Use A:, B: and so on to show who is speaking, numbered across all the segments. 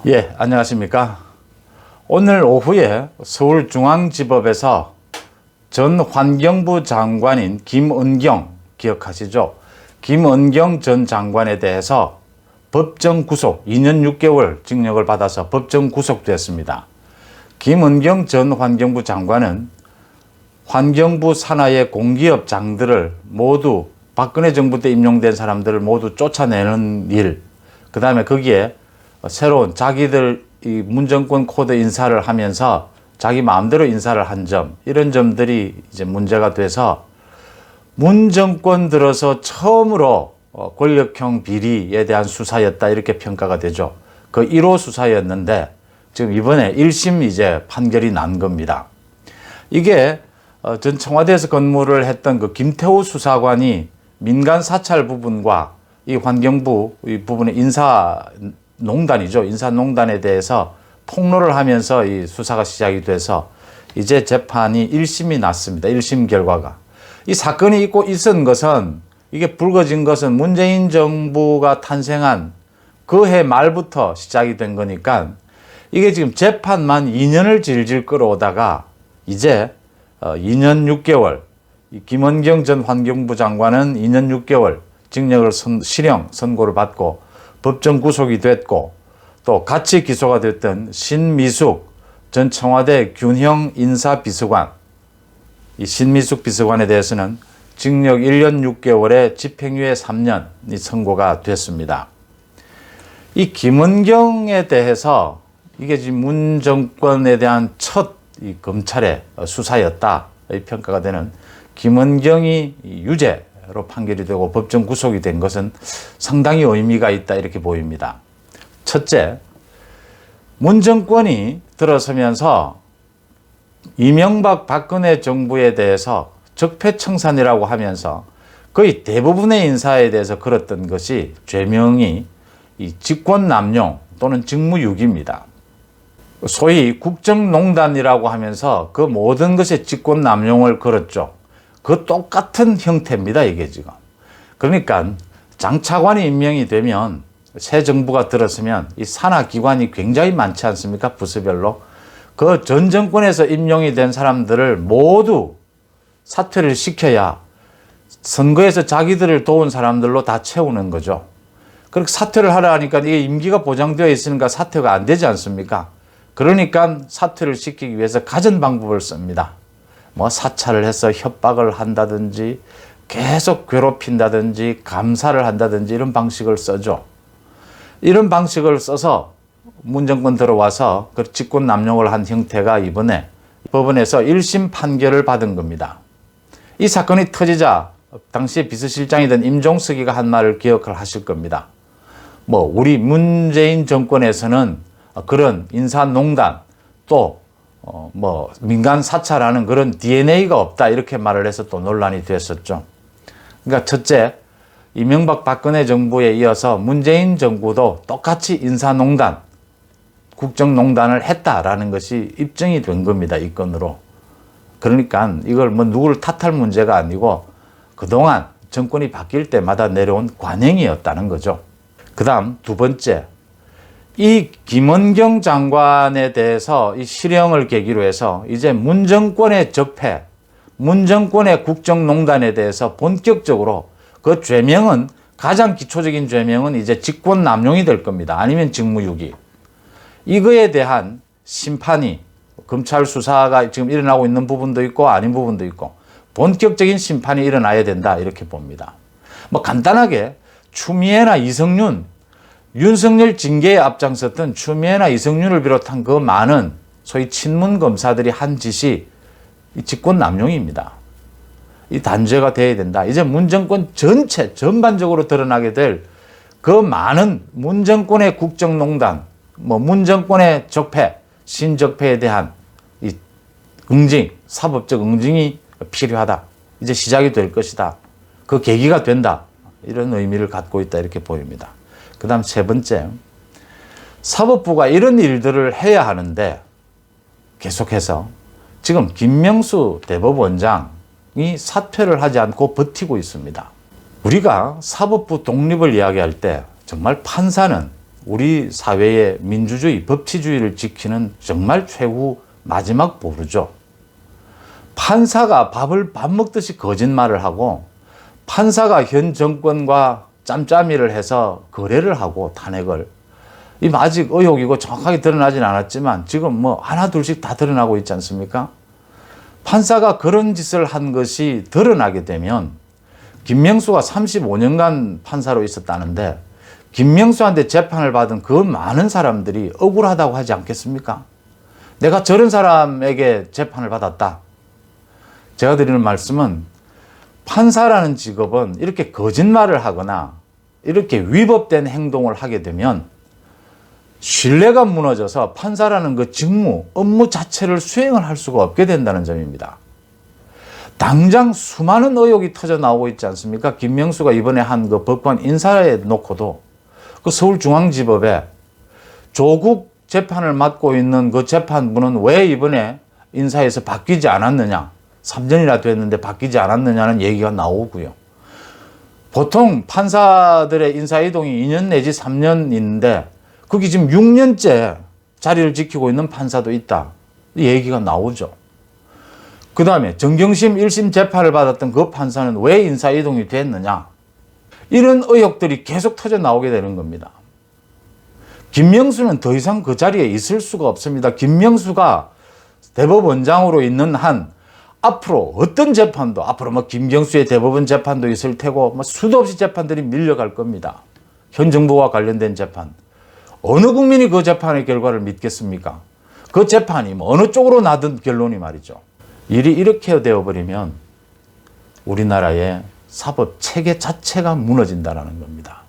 A: 예, 안녕하십니까. 오늘 오후에 서울중앙지법에서 전 환경부 장관인 김은경 기억하시죠? 김은경 전 장관에 대해서 법정 구속 2년 6개월 징역을 받아서 법정 구속됐습니다. 김은경 전 환경부 장관은 환경부 산하의 공기업장들을 모두 박근혜 정부 때 임용된 사람들을 모두 쫓아내는 일, 그 다음에 거기에 새로운 자기들 이 문정권 코드 인사를 하면서 자기 마음대로 인사를 한 점, 이런 점들이 이제 문제가 돼서 문정권 들어서 처음으로 권력형 비리에 대한 수사였다, 이렇게 평가가 되죠. 그 1호 수사였는데 지금 이번에 1심 이제 판결이 난 겁니다. 이게 전 청와대에서 근무를 했던 그 김태우 수사관이 민간 사찰 부분과 이 환경부 이 부분의 인사농단이죠. 인사농단에 대해서 폭로를 하면서 이 수사가 시작이 돼서 이제 재판이 1심이 났습니다. 1심 결과가. 이 사건이 있었던 것은, 이게 불거진 것은 문재인 정부가 탄생한 그 해 말부터 시작이 된 거니까 이게 지금 재판만 2년을 질질 끌어오다가 이제 2년 6개월, 김은경 전 환경부 장관은 2년 6개월 징역을 실형 선고를 받고 법정 구속이 됐고, 또 같이 기소가 됐던 신미숙 전 청와대 균형 인사비서관, 이 신미숙 비서관에 대해서는 징역 1년 6개월에 집행유예 3년이 선고가 됐습니다. 이 김은경에 대해서 이게 지금 문 정권에 대한 첫 이 검찰의 수사였다, 이 평가가 되는 김은경이 유죄로 판결이 되고 법정 구속이 된 것은 상당히 의미가 있다, 이렇게 보입니다. 첫째, 문 정권이 들어서면서 이명박 박근혜 정부에 대해서 적폐청산이라고 하면서 거의 대부분의 인사에 대해서 걸었던 것이 죄명이 이 직권남용 또는 직무유기입니다. 소위 국정농단이라고 하면서 그 모든 것에 직권남용을 걸었죠. 그 똑같은 형태입니다, 이게 지금. 그러니까 장차관이 임명이 되면, 새 정부가 들었으면 이 산하기관이 굉장히 많지 않습니까? 부서별로. 그 전 정권에서 임용이 된 사람들을 모두 사퇴를 시켜야 선거에서 자기들을 도운 사람들로 다 채우는 거죠. 그렇게 사퇴를 하라 하니까 이게 임기가 보장되어 있으니까 사퇴가 안 되지 않습니까? 그러니까 사퇴를 시키기 위해서 갖은 방법을 씁니다. 뭐 사찰을 해서 협박을 한다든지 계속 괴롭힌다든지 감사를 한다든지 이런 방식을 써죠. 이런 방식을 써서 문정권 들어와서 그 직권남용을 한 형태가 이번에 법원에서 1심 판결을 받은 겁니다. 이 사건이 터지자 당시에 비서실장이던 임종석이가 한 말을 기억을 하실 겁니다. 뭐 우리 문재인 정권에서는 그런 인사농단 또 뭐 민간 사찰하는 그런 DNA가 없다, 이렇게 말을 해서 또 논란이 됐었죠. 그러니까 첫째, 이명박 박근혜 정부에 이어서 문재인 정부도 똑같이 인사농단, 국정농단을 했다라는 것이 입증이 된 겁니다, 이 건으로. 그러니까 이걸 뭐 누구를 탓할 문제가 아니고 그동안 정권이 바뀔 때마다 내려온 관행이었다는 거죠. 그 다음 두 번째, 이 김은경 장관에 대해서 이 실형을 계기로 해서 이제 문정권의 적폐, 문정권의 국정농단에 대해서 본격적으로 그 죄명은, 가장 기초적인 죄명은 이제 직권남용이 될 겁니다. 아니면 직무유기. 이거에 대한 심판이, 검찰 수사가 지금 일어나고 있는 부분도 있고 아닌 부분도 있고 본격적인 심판이 일어나야 된다, 이렇게 봅니다. 뭐 간단하게 추미애나 이성윤, 윤석열 징계에 앞장섰던 추미애나 이성윤을 비롯한 그 많은 소위 친문 검사들이 한 짓이 직권남용입니다. 이 단죄가 돼야 된다. 이제 문정권 전체 전반적으로 드러나게 될 그 많은 문정권의 국정농단, 뭐 문정권의 적폐, 신적폐에 대한 이 응징, 사법적 응징이 필요하다. 이제 시작이 될 것이다. 그 계기가 된다. 이런 의미를 갖고 있다, 이렇게 보입니다. 그 다음 세 번째, 사법부가 이런 일들을 해야 하는데 계속해서 지금 김명수 대법원장이 사퇴를 하지 않고 버티고 있습니다. 우리가 사법부 독립을 이야기할 때 정말 판사는 우리 사회의 민주주의, 법치주의를 지키는 정말 최후 마지막 보루죠. 판사가 밥 먹듯이 거짓말을 하고 판사가 현 정권과 짬짬이를 해서 거래를 하고 탄핵을, 이 아직 의혹이고 정확하게 드러나진 않았지만 지금 뭐 하나 둘씩 다 드러나고 있지 않습니까? 판사가 그런 짓을 한 것이 드러나게 되면, 김명수가 35년간 판사로 있었다는데 김명수한테 재판을 받은 그 많은 사람들이 억울하다고 하지 않겠습니까? 내가 저런 사람에게 재판을 받았다. 제가 드리는 말씀은, 판사라는 직업은 이렇게 거짓말을 하거나 이렇게 위법된 행동을 하게 되면 신뢰가 무너져서 판사라는 그 직무, 업무 자체를 수행을 할 수가 없게 된다는 점입니다. 당장 수많은 의혹이 터져 나오고 있지 않습니까? 김명수가 이번에 한 그 법관 인사에 놓고도 그 서울중앙지법에 조국 재판을 맡고 있는 그 재판부는 왜 이번에 인사에서 바뀌지 않았느냐, 3년이나 됐는데 바뀌지 않았느냐는 얘기가 나오고요. 보통 판사들의 인사이동이 2년 내지 3년인데 거기 지금 6년째 자리를 지키고 있는 판사도 있다, 이 얘기가 나오죠. 그 다음에 정경심 1심 재판을 받았던 그 판사는 왜 인사이동이 됐느냐, 이런 의혹들이 계속 터져 나오게 되는 겁니다. 김명수는 더 이상 그 자리에 있을 수가 없습니다. 김명수가 대법원장으로 있는 한 앞으로 어떤 재판도, 앞으로 뭐 김경수의 대법원 재판도 있을 테고 뭐 수도 없이 재판들이 밀려갈 겁니다. 현 정부와 관련된 재판. 어느 국민이 그 재판의 결과를 믿겠습니까? 그 재판이 뭐 어느 쪽으로 나든 결론이 말이죠. 일이 이렇게 되어버리면 우리나라의 사법 체계 자체가 무너진다는 겁니다.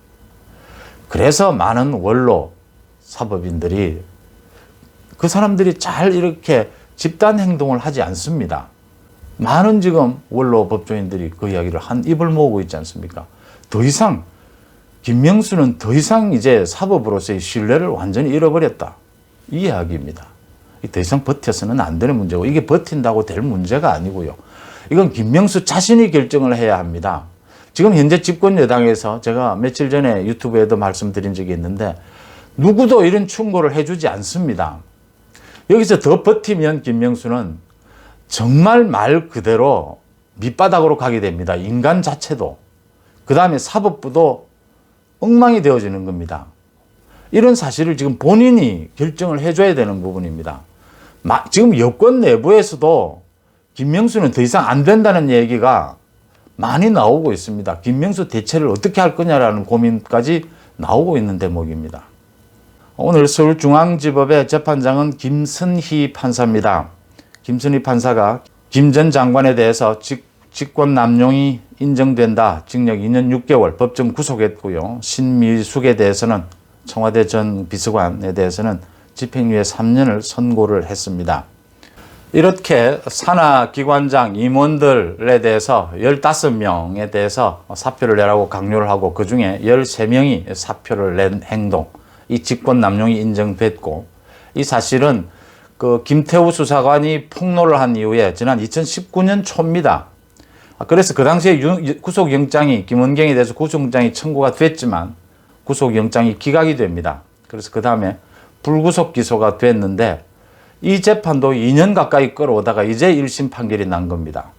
A: 그래서 많은 원로 사법인들이, 그 사람들이 잘 이렇게 집단 행동을 하지 않습니다. 많은 지금 원로 법조인들이 그 이야기를 한 입을 모으고 있지 않습니까? 더 이상 김명수는 더 이상 이제 사법으로서의 신뢰를 완전히 잃어버렸다, 이 이야기입니다. 더 이상 버텨서는 안 되는 문제고, 이게 버틴다고 될 문제가 아니고요. 이건 김명수 자신이 결정을 해야 합니다. 지금 현재 집권 여당에서 제가 며칠 전에 유튜브에도 말씀드린 적이 있는데 누구도 이런 충고를 해주지 않습니다. 여기서 더 버티면 김명수는 정말 말 그대로 밑바닥으로 가게 됩니다. 인간 자체도. 그 다음에 사법부도 엉망이 되어지는 겁니다. 이런 사실을 지금 본인이 결정을 해줘야 되는 부분입니다. 지금 여권 내부에서도 김명수는 더 이상 안 된다는 얘기가 많이 나오고 있습니다. 김명수 대체를 어떻게 할 거냐라는 고민까지 나오고 있는 대목입니다. 오늘 서울중앙지법의 재판장은 김선희 판사입니다. 김선희 판사가 김 전 장관에 대해서 직권남용이 인정된다, 징역 2년 6개월 법정 구속했고요. 신미숙에 대해서는, 청와대 전 비서관에 대해서는 집행유예 3년을 선고를 했습니다. 이렇게 산하기관장 임원들에 대해서 15명에 대해서 사표를 내라고 강요를 하고 그 중에 13명이 사표를 낸 행동, 이 직권남용이 인정됐고, 이 사실은 그 김태우 수사관이 폭로를 한 이후에 지난 2019년 초입니다. 그래서 그 당시에 구속영장이, 김은경에 대해서 구속영장이 청구가 됐지만 구속영장이 기각이 됩니다. 그래서 그 다음에 불구속 기소가 됐는데 이 재판도 2년 가까이 끌어오다가 이제 1심 판결이 난 겁니다.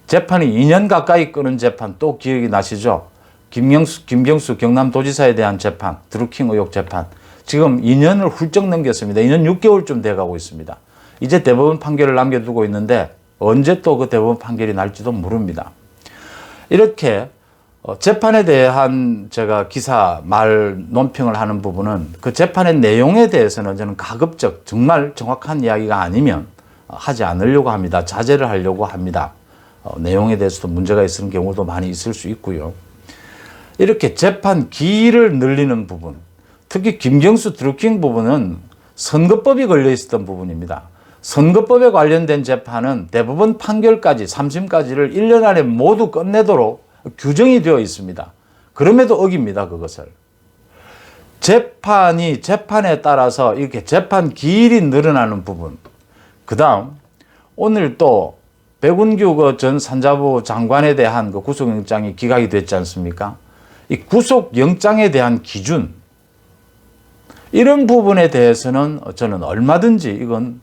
A: 재판이 2년 가까이 끄는 재판, 또 기억이 나시죠? 김경수 경남도지사에 대한 재판, 드루킹 의혹 재판. 지금 2년을 훌쩍 넘겼습니다. 2년 6개월쯤 돼가고 있습니다. 이제 대법원 판결을 남겨두고 있는데 언제 또 그 대법원 판결이 날지도 모릅니다. 이렇게 재판에 대한 제가 기사 말 논평을 하는 부분은 그 재판의 내용에 대해서는 저는 가급적 정말 정확한 이야기가 아니면 하지 않으려고 합니다. 자제를 하려고 합니다. 내용에 대해서도 문제가 있는 경우도 많이 있을 수 있고요. 이렇게 재판 기일을 늘리는 부분, 특히 김경수 드루킹 부분은 선거법이 걸려 있었던 부분입니다. 선거법에 관련된 재판은 대법원 판결까지 3심까지를 1년 안에 모두 끝내도록 규정이 되어 있습니다. 그럼에도 어깁니다, 그것을. 재판에 따라서 이렇게 재판 기일이 늘어나는 부분. 그 다음, 오늘 또 백운규 전 산자부 장관에 대한 그 구속영장이 기각이 됐지 않습니까? 이 구속영장에 대한 기준, 이런 부분에 대해서는 저는 얼마든지 이건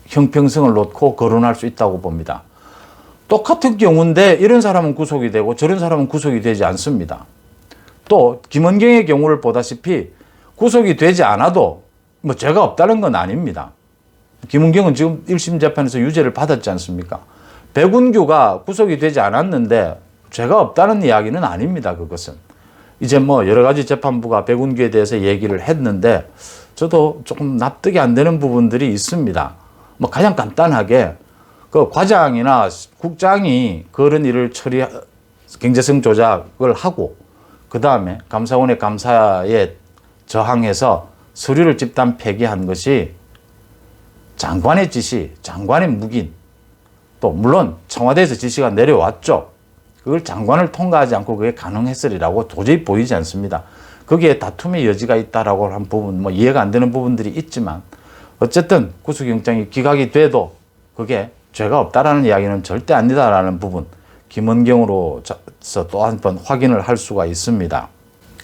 A: 형평성을 놓고 거론할 수 있다고 봅니다. 똑같은 경우인데 이런 사람은 구속이 되고 저런 사람은 구속이 되지 않습니다. 또 김은경의 경우를 보다시피 구속이 되지 않아도 뭐 죄가 없다는 건 아닙니다. 김은경은 지금 1심 재판에서 유죄를 받았지 않습니까? 백운규가 구속이 되지 않았는데 죄가 없다는 이야기는 아닙니다. 그것은 이제 뭐 여러 가지 재판부가 백운규에 대해서 얘기를 했는데 저도 조금 납득이 안 되는 부분들이 있습니다. 뭐 가장 간단하게 그 과장이나 국장이 그런 일을 경제성 조작을 하고 그 다음에 감사원의 감사에 저항해서 서류를 집단 폐기한 것이 장관의 지시, 장관의 묵인, 또 물론 청와대에서 지시가 내려왔죠. 그걸 장관을 통과하지 않고 그게 가능했으리라고 도저히 보이지 않습니다. 거기에 다툼의 여지가 있다라고 한 부분, 뭐 이해가 안 되는 부분들이 있지만 어쨌든 구속영장이 기각이 돼도 그게 죄가 없다라는 이야기는 절대 아니다라는 부분, 김은경으로서 또 한 번 확인을 할 수가 있습니다.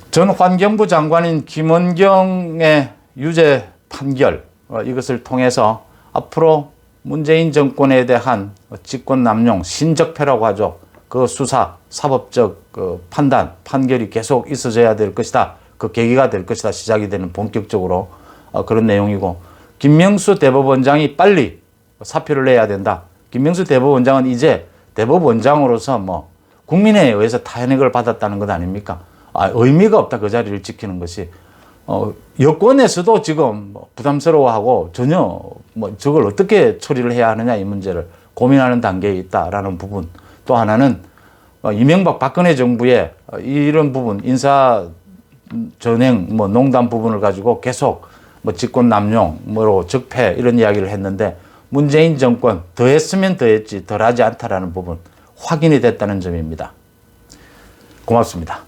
A: 전 환경부 장관인 김은경의 유죄 판결, 이것을 통해서 앞으로 문재인 정권에 대한 직권남용, 신적폐라고 하죠. 그 수사, 사법적 판단, 판결이 계속 있어져야 될 것이다. 그 계기가 될 것이다. 시작이 되는 본격적으로 그런 내용이고, 김명수 대법원장이 빨리 사표를 내야 된다. 김명수 대법원장은 이제 대법원장으로서 뭐 국민에 의해서 탄핵을 받았다는 것 아닙니까? 의미가 없다. 그 자리를 지키는 것이. 여권에서도 지금 뭐 부담스러워하고 전혀 뭐 저걸 어떻게 처리를 해야 하느냐 이 문제를 고민하는 단계에 있다라는 부분. 또 하나는 이명박 박근혜 정부의 이런 부분 인사 전행 뭐 농단 부분을 가지고 계속 뭐 직권 남용 뭐로 적폐 이런 이야기를 했는데 문재인 정권 더했으면 더했지 덜하지 않다라는 부분 확인이 됐다는 점입니다. 고맙습니다.